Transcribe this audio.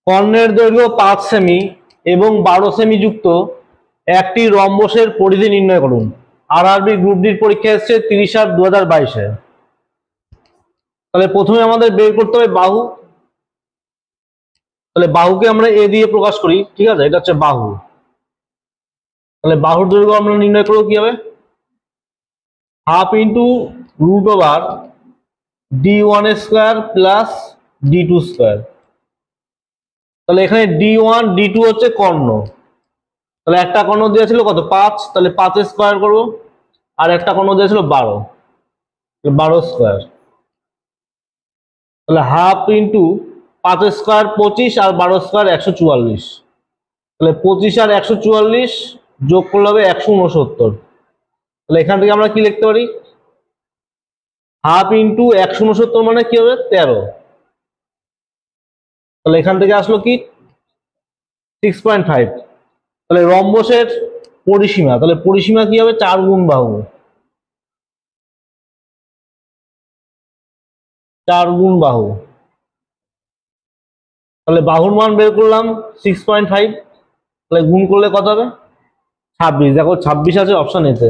কর্ণের দৈর্ঘ্য 5 সেমি এবং 12 সেমি যুক্ত একটি রম্বসের পরিধি নির্ণয় করুন। আরআরবি গ্রুপ ডির পরীক্ষা এসেছে 30/8/2022-এ। তাহলে প্রথমে আমাদের বের করতে হবে বাহু। তাহলে বাহুকে আমরা এ দিয়ে প্রকাশ করি, ঠিক আছে, এটা হচ্ছে বাহু। তাহলে বাহুর দৈর্ঘ্য আমরা নির্ণয় করবো কি হবে, half into √d1² plus d2²। তাহলে এখানে d1 d2 হচ্ছে কর্ণ। তাহলে একটা কর্ণ দেওয়া ছিল কত, 5, তাহলে 5² করবো। আর একটা কর্ণ দেওয়া ছিল 12, 12²। তাহলে হাফ ইন্টু 5² 25 আর 12² 144। তাহলে 25 আর 144 যোগ করলে হবে 169। তাহলে এখান থেকে আমরা কি লিখতে পারি, হাফ ইন্টু 169 মানে কি হবে, 13। তাহলে এখান থেকে আসলো কি 6.5। তাহলে রম্বসের পরিসীমা, তাহলে পরিসীমা কি হবে, 4 গুণ বাহু, 4 গুণ বাহু। তাহলে বাহুর মান বের করলাম 6.5। তাহলে গুণ করলে কত হবে, 26। দেখো 26 আছে অপশন এতে।